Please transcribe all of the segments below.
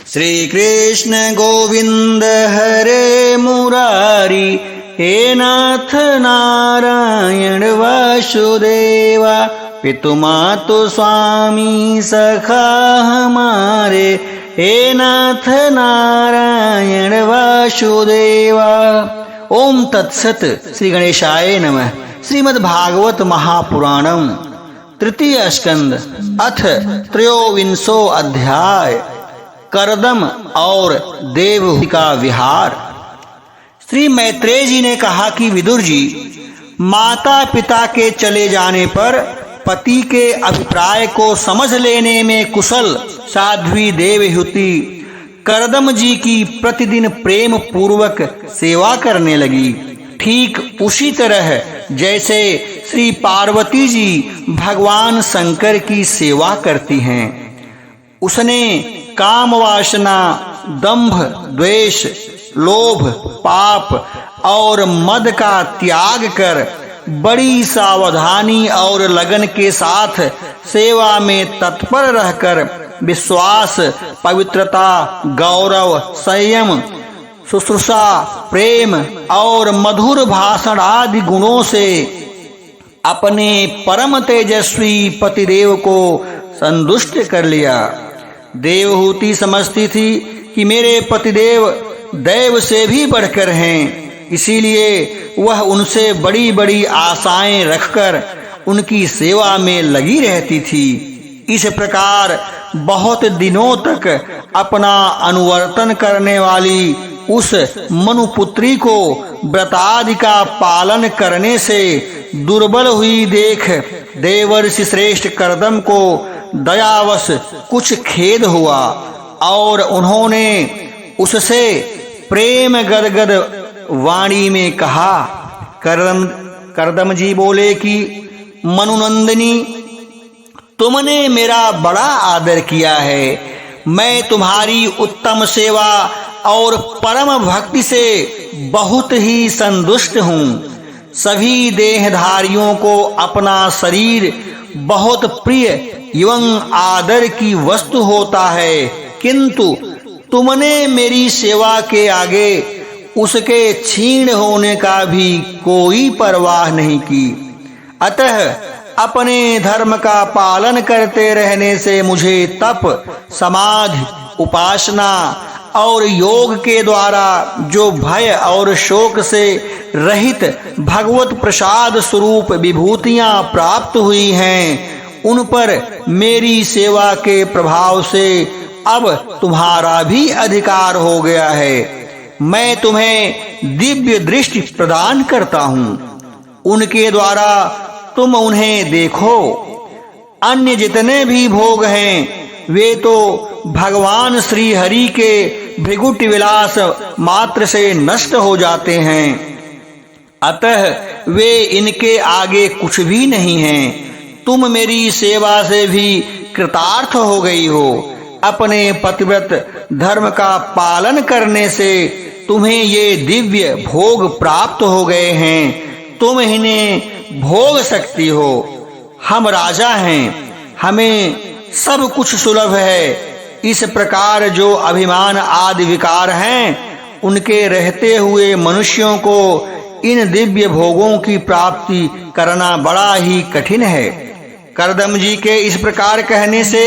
श्री कृष्ण गोविंद हरे मुरारी, हे नाथ नारायण वासुदेवा, पितु मातु स्वामी सखा हमारे, हे नाथ नारायण वासुदेवा। ओम तत्सत। श्री गणेशाय नमः। श्रीमद्भागवत महापुराणम तृतीय स्कंद अथ त्रयोविंशो अध्याय करदम और देवहूति का विहार। श्री मैत्रेय जी ने कहा कि विदुर जी, माता पिता के चले जाने पर पति के अभिप्राय को समझ लेने में कुशल साध्वी देवहूति करदम जी की प्रतिदिन प्रेम पूर्वक सेवा करने लगी। ठीक उसी तरह जैसे श्री पार्वती जी भगवान शंकर की सेवा करती हैं। उसने काम वासना, दंभ, द्वेष, लोभ, पाप और मद का त्याग कर बड़ी सावधानी और लगन के साथ सेवा में तत्पर रहकर विश्वास, पवित्रता, गौरव, संयम, शुश्रूषा, प्रेम और मधुर भाषण आदि गुणों से अपने परम तेजस्वी पतिदेव को संतुष्ट कर लिया। देवहूति समझती थी कि मेरे पतिदेव दैव से भी बढ़कर हैं, इसीलिए वह उनसे बड़ी बड़ी आशाएं रखकर उनकी सेवा में लगी रहती थी। इस प्रकार बहुत दिनों तक अपना अनुवर्तन करने वाली उस मनुपुत्री को व्रतादि का पालन करने से दुर्बल हुई देख देवर्षि श्रेष्ठ करदम को दयावश कुछ खेद हुआ और उन्होंने उससे प्रेम गदगद वाणी में कहा। करदम जी बोले कि मनुनंदिनी, तुमने मेरा बड़ा आदर किया है। मैं तुम्हारी उत्तम सेवा और परम भक्ति से बहुत ही संतुष्ट हूँ। सभी देहधारियों को अपना शरीर बहुत प्रिय एवं आदर की वस्तु होता है, किंतु तुमने मेरी सेवा के आगे उसके क्षीण होने का भी कोई परवाह नहीं की। अतः अपने धर्म का पालन करते रहने से मुझे तप, समाधि, उपासना और योग के द्वारा जो भय और शोक से रहित भगवत प्रसाद स्वरूप विभूतियां प्राप्त हुई हैं, उन पर मेरी सेवा के प्रभाव से अब तुम्हारा भी अधिकार हो गया है। मैं तुम्हें दिव्य दृष्टि प्रदान करता हूँ, उनके द्वारा तुम उन्हें देखो। अन्य जितने भी भोग हैं वे तो भगवान श्री हरि के भृगुट विलास मात्र से नष्ट हो जाते हैं, अतः वे इनके आगे कुछ भी नहीं हैं। तुम मेरी सेवा से भी कृतार्थ हो गई हो। अपने पतिव्रत धर्म का पालन करने से तुम्हें ये दिव्य भोग प्राप्त हो गए हैं, तुम इन्हें भोग सकती हो। हम राजा हैं, हमें सब कुछ सुलभ है। इस प्रकार जो अभिमान आदि विकार हैं, उनके रहते हुए मनुष्यों को इन दिव्य भोगों की प्राप्ति करना बड़ा ही कठिन है। करदम जी के इस प्रकार कहने से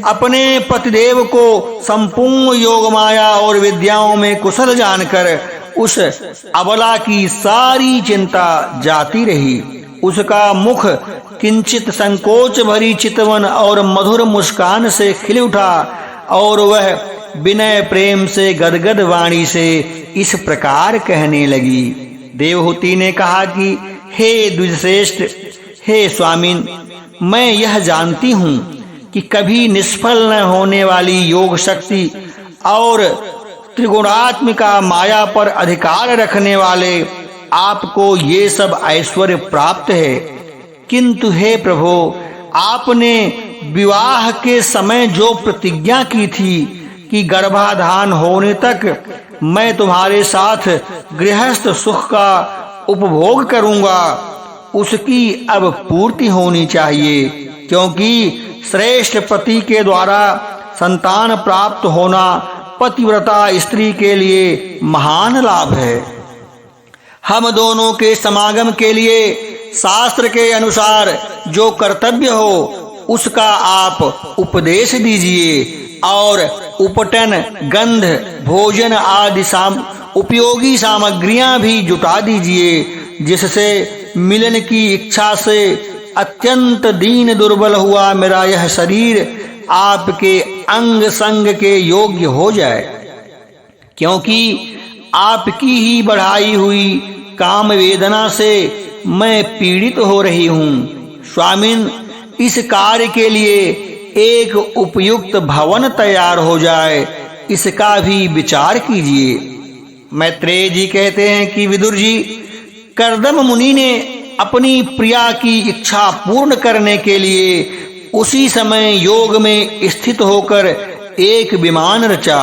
अपने पतिदेव को संपूर्ण योग माया और विद्याओं में कुशल जानकर उस अबला की सारी चिंता जाती रही। उसका मुख किंचित संकोच भरी चितवन और मधुर मुस्कान से खिल उठा और वह विनय प्रेम से गदगद वाणी से इस प्रकार कहने लगी। देवहूति ने कहा कि हे द्विजश्रेष्ठ, हे स्वामिन, मैं यह जानती हूँ कि कभी निष्फल न होने वाली योग शक्ति और त्रिगुणात्मिका माया पर अधिकार रखने वाले आपको ये सब ऐश्वर्य प्राप्त है, किंतु हे प्रभु, आपने विवाह के समय जो प्रतिज्ञा की थी कि गर्भाधान होने तक मैं तुम्हारे साथ गृहस्थ सुख का उपभोग करूंगा, उसकी अब पूर्ति होनी चाहिए, क्योंकि श्रेष्ठ पति के द्वारा संतान प्राप्त होना पतिव्रता स्त्री के लिए महान लाभ है। हम दोनों के समागम के लिए शास्त्र के अनुसार जो कर्तव्य हो उसका आप उपदेश दीजिए और उपटन, गंध, भोजन आदि उपयोगी सामग्रियां भी जुटा दीजिए, जिससे मिलन की इच्छा से अत्यंत दीन दुर्बल हुआ मेरा यह शरीर आपके अंग संग के योग्य हो जाए, क्योंकि आपकी ही बढ़ाई हुई काम वेदना से मैं पीड़ित हो रही हूँ। स्वामिन, इस कार्य के लिए एक उपयुक्त भवन तैयार हो जाए, इसका भी विचार कीजिए। मैत्रेय जी कहते हैं कि विदुर जी, कर्दम मुनि ने अपनी प्रिया की इच्छा पूर्ण करने के लिए उसी समय योग में स्थित होकर एक विमान रचा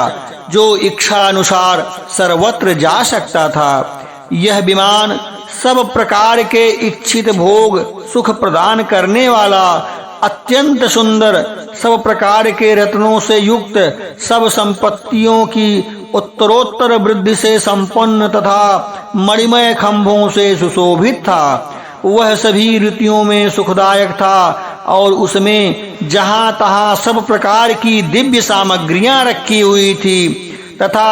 जो इच्छा अनुसार सर्वत्र जा सकता था। यह विमान सब प्रकार के इच्छित भोग सुख प्रदान करने वाला, अत्यंत सुंदर, सब प्रकार के रत्नों से युक्त, सब संपत्तियों की उत्तरोत्तर वृद्धि से संपन्न तथा मणिमय खंभों से सुशोभित था। वह सभी ऋतुओं में सुखदायक था और उसमें जहां तहां सब प्रकार की दिव्य सामग्रियां रखी हुई थी तथा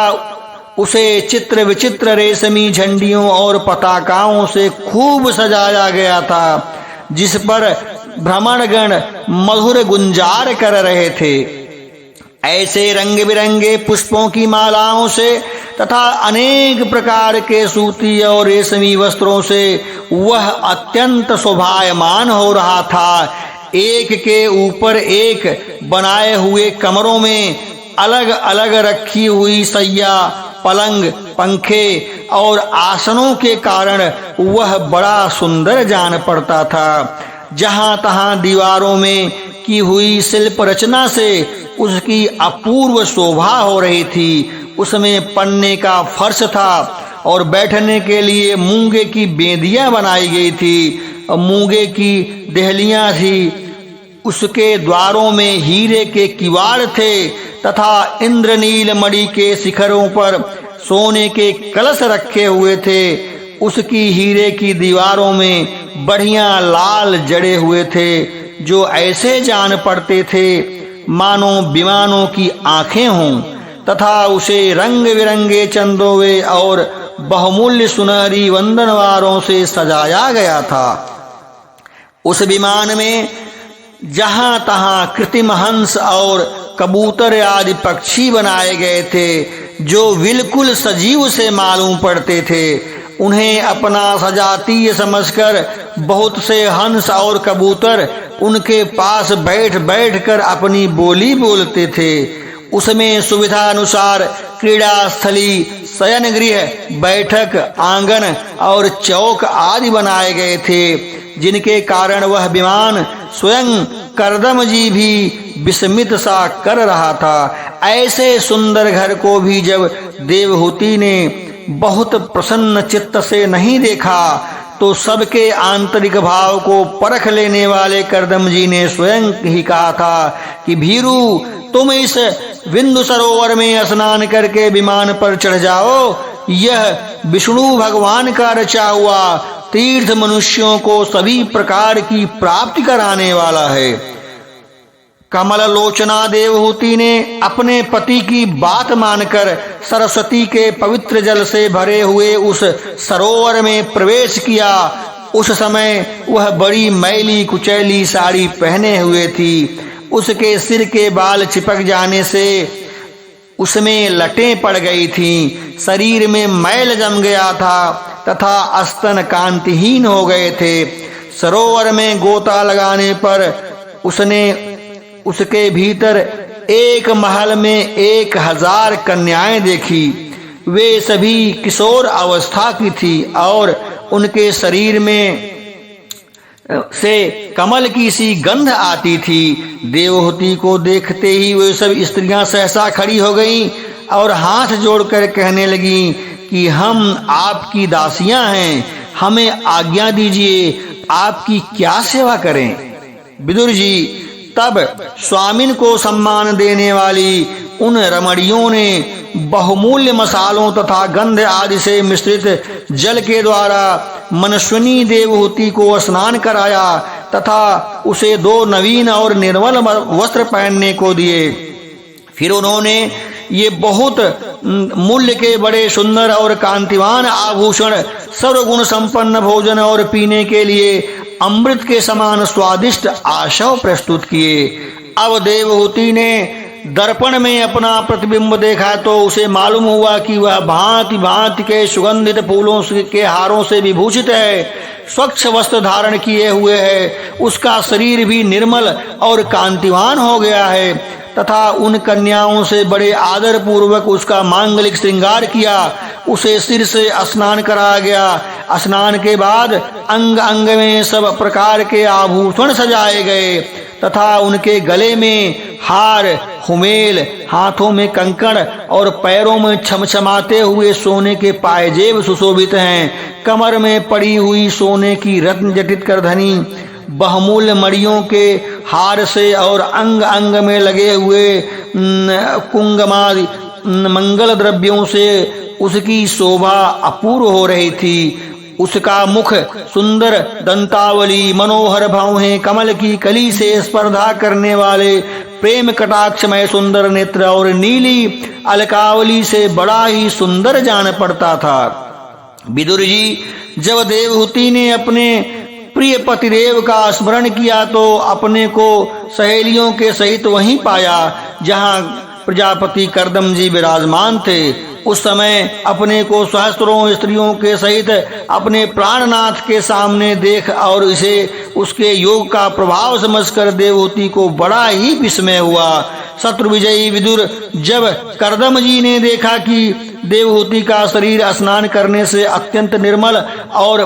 उसे चित्र विचित्र रेशमी झंडियों और पताकाओं से खूब सजाया गया था, जिस पर भ्रमणगण मधुर गुंजार कर रहे थे। ऐसे रंग बिरंगे पुष्पों की मालाओं से तथा अनेक प्रकार के सूती और रेशमी वस्त्रों से वह अत्यंत शोभायमान हो रहा था। एक के ऊपर एक बनाए हुए कमरों में अलग अलग रखी हुई सैया, पलंग, पंखे और आसनों के कारण वह बड़ा सुंदर जान पड़ता था। जहां तहां दीवारों में की हुई शिल्प रचना से उसकी अपूर्व शोभा हो रही थी। उसमें पन्ने का फर्श था और बैठने के लिए मूंगे की बेदियां बनाई गई थी। मूंगे की देहलियां थी। उसके द्वारों में हीरे के किवाड़ थे तथा इंद्रनील मणि के शिखरों पर सोने के कलश रखे हुए थे। उसकी हीरे की दीवारों में बढ़िया लाल जड़े हुए थे जो ऐसे जान पड़ते थे मानो विमानों की आंखें हों, तथा उसे रंग बिरंगे चंदोवे और बहुमूल्य सुनहरी वंदनवारों से सजाया गया था। उस विमान में जहां तहां कृत्रिम हंस और कबूतर आदि पक्षी बनाए गए थे जो बिल्कुल सजीव से मालूम पड़ते थे। उन्हें अपना सजातीय समझकर बहुत से हंस और कबूतर उनके पास बैठ बैठ कर अपनी बोली बोलते थे। उसमें सुविधा अनुसार क्रीड़ा स्थली, शयन गृह, बैठक आंगन और चौक आदि बनाए गए थे, जिनके कारण वह विमान स्वयं कर्दम जी भी विस्मित सा कर रहा था। ऐसे सुंदर घर को भी जब देवहूति ने बहुत प्रसन्न चित्त से नहीं देखा तो सबके आंतरिक भाव को परख लेने वाले कर्दम जी ने स्वयं ही कहा था कि भीरू, तुम इस बिंदु सरोवर में स्नान करके विमान पर चढ़ जाओ। यह विष्णु भगवान का रचा हुआ तीर्थ मनुष्यों को सभी प्रकार की प्राप्ति कराने वाला है। कमल लोचना देवहूति ने अपने पति की बात मानकर सरस्वती के पवित्र जल से भरे हुए उस सरोवर में प्रवेश किया। उस समय वह बड़ी मैली कुचैली साड़ी पहने हुए थी। उसके सिर के बाल चिपक जाने से उसमें लटें पड़ गई थीं। शरीर में मैल जम गया था तथा स्तन कांतिहीन हो गए थे। सरोवर में गोता लगाने पर उसने उसके भीतर एक महल में 1000 कन्याएं देखी। वे सभी किशोर अवस्था की थी और उनके शरीर में से कमल की सी गंध आती थी। देवहूति को देखते ही वे सब स्त्रियां सहसा खड़ी हो गईं और हाथ जोड़कर कहने लगीं कि हम आपकी दासियां हैं, हमें आज्ञा दीजिए, आपकी क्या सेवा करें। विदुर जी, तब स्वामिन को सम्मान देने वाली उन रमणियों ने बहुमूल्य मसालों तथा गंध आदि से मिश्रित जल के द्वारा मनस्विनी देवहूति को स्नान कराया तथा उसे 2 नवीन और निर्मल वस्त्र पहनने को दिए। फिर उन्होंने ये बहुत मूल्य के बड़े सुंदर और कांतिवान आभूषण, सर्वगुण संपन्न भोजन और पीने के लिए अमृत के समान स्वादिष्ट आशव प्रस्तुत किए। अब देवहूति ने दर्पण में अपना प्रतिबिंब देखा तो उसे मालूम हुआ कि वह भांति भांति के सुगंधित फूलों के हारों से विभूषित है, स्वच्छ वस्त्र धारण किए हुए है, उसका शरीर भी निर्मल और कांतिवान हो गया है तथा उन कन्याओं से बड़े आदर पूर्वक उसका मांगलिक श्रृंगार किया। उसे सिर से स्नान कराया गया। स्नान के बाद अंग अंग में सब प्रकार के आभूषण सजाए गए तथा उनके गले में हार, हुमेल, हाथों में कंकड़ और पैरों में छमछमाते हुए सोने के पायजेब सुशोभित हैं। कमर में पड़ी हुई सोने की रत्न जटित करधनी बहुमूल्य मणियों के हार से और अंग अंग में लगे हुए कुंगमादि मंगल द्रव्यों से उसकी शोभा अपूर्व हो रही थी। उसका मुख सुंदर दंतावली, मनोहर भौहें, कमल की कली से स्पर्धा करने वाले प्रेम कटाक्षमय सुंदर नेत्र और नीली अलकावली से बड़ा ही सुंदर जान पड़ता था। विदुर जी, जब देवहूति ने अपने प्रिय पतिदेव का स्मरण किया तो अपने को सहेलियों के सहित वहीं पाया जहां प्रजापति कर्दम जी विराजमान थे। उस समय अपने को सहस्त्रों स्त्रियों के सहित अपने प्राणनाथ के सामने देख और इसे उसके योग का प्रभाव समझकर देवहूति को बड़ा ही विस्मय हुआ। शत्रु विजयी विदुर, जब कर्दम जी ने देखा कि देवहूति का शरीर स्नान करने से अत्यंत निर्मल और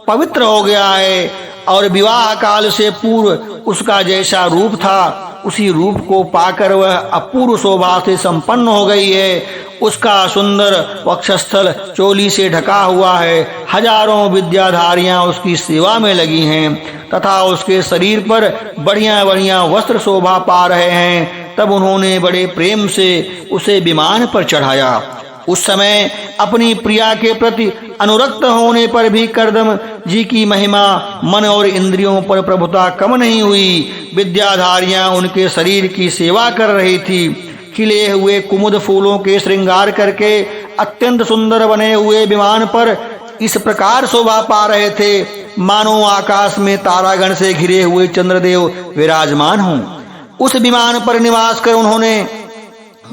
पवित्र हो गया है और विवाह काल से पूर्व उसका जैसा रूप था उसी रूप को पाकर वह अपूर्व शोभा से संपन्न हो गई है। उसका सुंदर वक्षस्थल चोली से ढका हुआ है। हजारों विद्याधारियां उसकी सेवा में लगी हैं तथा उसके शरीर पर बढ़िया बढ़िया वस्त्र शोभा पा रहे हैं। तब उन्होंने बड़े प्रेम से उसे विमान पर चढ़ाया। उस समय अपनी प्रिया के प्रति अनुरक्त होने पर भी कर्दम जी की महिमा मन और इंद्रियों पर प्रभुता कम नहीं हुई। विद्याधारियां उनके शरीर की सेवा कर रही थी। खिले हुए कुमुद फूलों के श्रृंगार करके अत्यंत सुंदर बने हुए विमान पर इस प्रकार शोभा पा रहे थे मानो आकाश में तारागण से घिरे हुए चंद्रदेव विराजमान हों। उस विमान पर निवास कर उन्होंने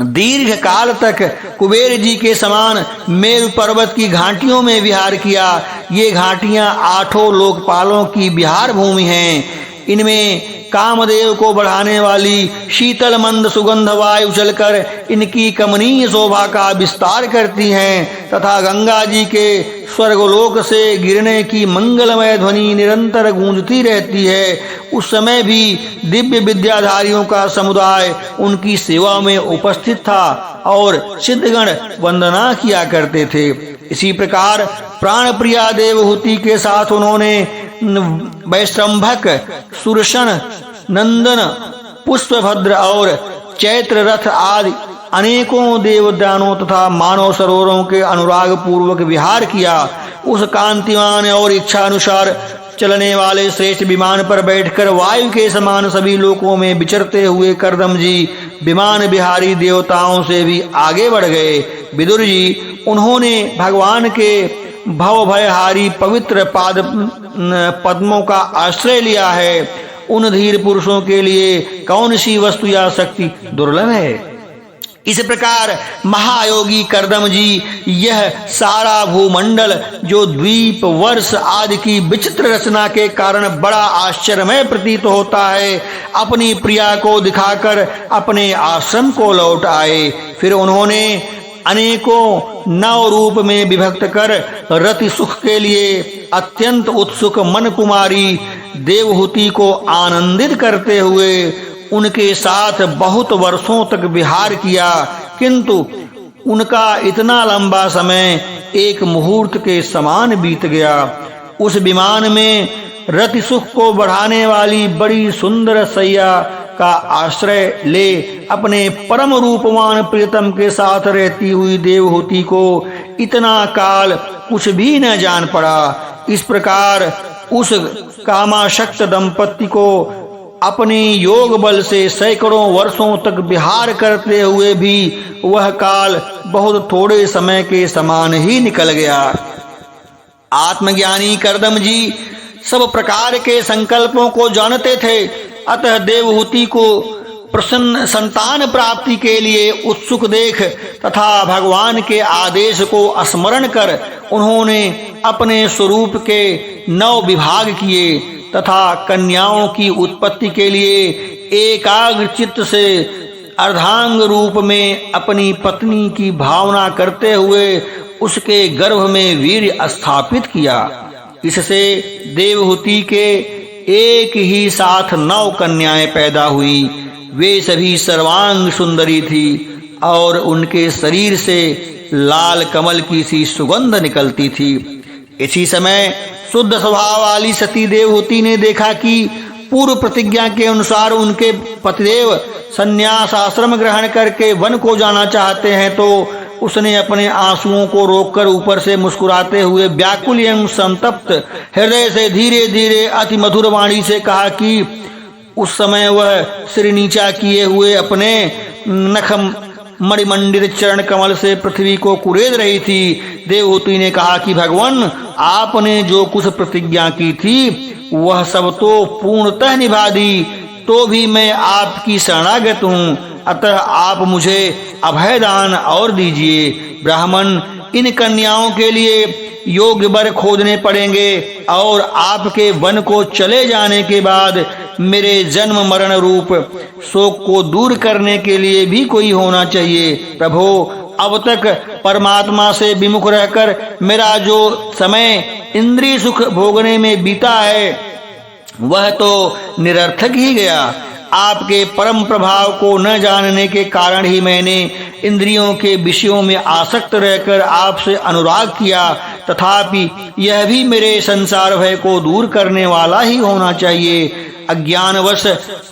दीर्घ काल तक कुबेर जी के समान मेरु पर्वत की घाटियों में विहार किया। ये घाटियां 8 लोकपालों की विहार भूमि हैं। इनमें कामदेव को बढ़ाने वाली शीतल मंद सुगंध वायु चलकर इनकी कमनीय शोभा का विस्तार करती हैं तथा गंगा जी के स्वर्गलोक से गिरने की मंगलमय ध्वनि निरंतर गूंजती रहती है। उस समय भी दिव्य विद्याधारियों का समुदाय उनकी सेवा में उपस्थित था और सिद्धगण वंदना किया करते थे। इसी प्रकार प्राण प्रिया देवहूति के साथ उन्होंने वैश्रंभक, सुरसन, नंदन, पुष्पभद्र और चैत्र रथ आदि अनेकों देवदानों तथा मानव सरोवरों के अनुराग पूर्वक विहार किया। उस कांतिमान और इच्छानुसार चलने वाले श्रेष्ठ विमान पर बैठकर वायु के समान सभी लोकों में विचरते हुए कर्दम जी विमान बिहारी देवताओं से भी आगे बढ़ गए। विदुर जी, उन्होंने भगवान के भव भयहारी पवित्र पाद पद्मों का आश्रय लिया है। उन धीर पुरुषों के लिए कौन सी वस्तु या शक्ति दुर्लभ है। इस प्रकार महायोगी कर्दम जी यह सारा भूमंडल जो द्वीप, वर्ष आदि की विचित्र रचना के कारण बड़ा आश्चर्यमय प्रतीत होता है, अपनी प्रिया को दिखाकर अपने आश्रम को लौट आए। फिर उन्होंने अनेकों नव रूप में विभक्त कर रति सुख के लिए अत्यंत उत्सुक मन कुमारी देवहूति को आनंदित करते हुए उनके साथ बहुत वर्षों तक विहार किया, किंतु उनका इतना लंबा समय एक मुहूर्त के समान बीत गया। उस विमान में रति सुख को बढ़ाने वाली बड़ी सुंदर सैया का आश्रय ले अपने परम रूपवान प्रियतम के साथ रहती हुई देवहूति को इतना काल कुछ भी न जान पड़ा। इस प्रकार उस कामाशक्त दंपति को अपने योग बल से सैकड़ों वर्षों तक विहार करते हुए भी वह काल बहुत थोड़े समय के समान ही निकल गया। आत्मज्ञानी कर्दम जी सब प्रकार के संकल्पों को जानते थे, अतः देवहूति को प्रसन्न संतान प्राप्ति के लिए उत्सुक देख तथा भगवान के आदेश को स्मरण कर उन्होंने अपने स्वरूप के 9 विभाग किए तथा कन्याओं की उत्पत्ति के लिए एकाग्र चित्त से अर्धांग रूप में अपनी पत्नी की भावना करते हुए उसके गर्भ में वीर्य स्थापित किया। इससे देवहूति के एक ही साथ 9 कन्याएं पैदा हुई। वे सभी सर्वांग सुंदरी थी और उनके शरीर से लाल कमल की सी सुगंध निकलती थी। इसी समय शुद्ध स्वभाव वाली सती देवहूति ने देखा कि पूर्व प्रतिज्ञा के अनुसार उनके पतिदेव संन्यास आश्रम ग्रहण करके वन को जाना चाहते हैं, तो उसने अपने आंसुओं को रोककर ऊपर से मुस्कुराते हुए व्याकुल एवं संतप्त हृदय से धीरे धीरे अति मधुर वाणी से कहा कि उस समय वह सिर नीचा किए हुए अपने नख मणिमंडित चरण कमल से पृथ्वी को कुरेद रही थी। देवहूति ने कहा कि भगवान, आपने जो कुछ प्रतिज्ञा की थी वह सब तो पूर्णतः निभा दी, तो भी मैं आपकी शरणागत हूँ, अतः आप मुझे अभयदान और दीजिए। ब्राह्मण, इन कन्याओं के लिए योग्य वर खोजने पड़ेंगे और आपके वन को चले जाने के बाद मेरे जन्म मरण रूप शोक को दूर करने के लिए भी कोई होना चाहिए। प्रभो, अब तक परमात्मा से विमुख रहकर मेरा जो समय इंद्रिय सुख भोगने में बीता है वह तो निरर्थक ही गया। आपके परम प्रभाव को न जानने के कारण ही मैंने इंद्रियों के विषयों में आसक्त रहकर आपसे अनुराग किया, तथापि यह भी मेरे संसार भय को दूर करने वाला ही होना चाहिए। अज्ञानवश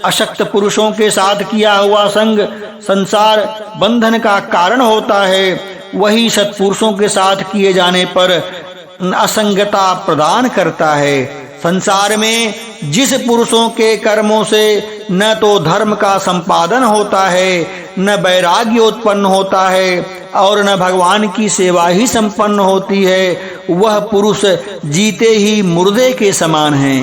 अशक्त पुरुषों के साथ किया हुआ संग संसार बंधन का कारण होता है, वही सत्पुरुषों के साथ किए जाने पर असंगता प्रदान करता है। संसार में जिस पुरुषों के कर्मों से न तो धर्म का संपादन होता है, न वैराग्य उत्पन्न होता है और न भगवान की सेवा ही संपन्न होती है, वह पुरुष जीते ही मुर्दे के समान है।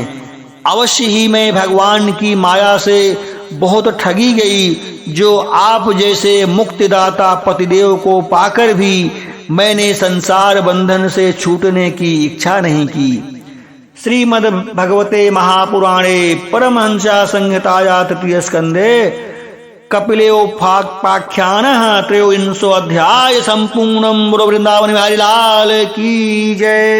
अवश्य ही मैं भगवान की माया से बहुत ठगी गई, जो आप जैसे मुक्तिदाता पतिदेव को पाकर भी मैंने संसार बंधन से छूटने की इच्छा नहीं की। श्रीमद् भगवते महापुराणे परमहंसा संहिताया तृतीय स्कंदे कपिलोपाख्यानः 23 अध्याय संपूर्णम्। वृंदावन बिहारी लाल की जय।